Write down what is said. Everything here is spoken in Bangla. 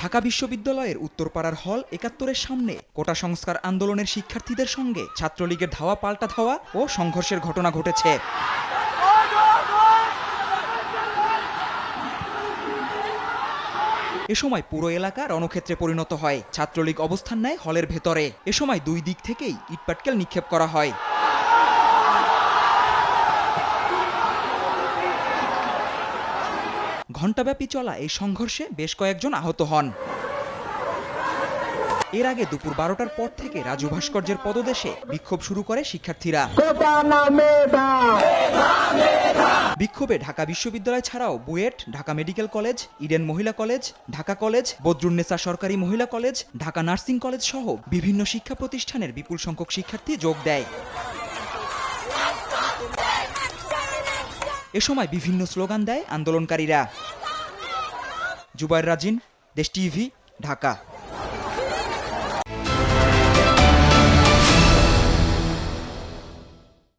ঢাকা বিশ্ববিদ্যালয়ের উত্তরপাড়ার হল ৭১-এর সামনে কোটা সংস্কার আন্দোলনের শিক্ষার্থীদের সঙ্গে ছাত্রলীগের ধাওয়া পাল্টা ধাওয়া ও সংঘর্ষের ঘটনা ঘটেছে। এ সময় পুরো এলাকা রণক্ষেত্রে পরিণত হয়। ছাত্রলীগ অবস্থান নেয় হলের ভেতরে। এ সময় দুই দিক থেকেই ইটপাটকেল নিক্ষেপ করা হয়। ঘণ্টাব্যাপী চলা এই সংঘর্ষে বেশ কয়েকজন আহত হন। এর আগে দুপুর ১২টার পর থেকে রাজু ভাস্কর্যের পদদেশে বিক্ষোভ শুরু করে শিক্ষার্থীরা। বিক্ষোভে ঢাকা বিশ্ববিদ্যালয় ছাড়াও BUET, Dhaka medical college, Eden মহিলা কলেজ, ঢাকা কলেজ, বদরুন্নেসা সরকারি মহিলা কলেজ, ঢাকা নার্সিং কলেজ সহ বিভিন্ন শিক্ষা প্রতিষ্ঠানের বিপুল সংখ্যক শিক্ষার্থী যোগ দেয়। এ সময় বিভিন্ন স্লোগান দেয় আন্দোলনকারীরা। জুবায়ের রাজিন, দেশ টিভি, ঢাকা।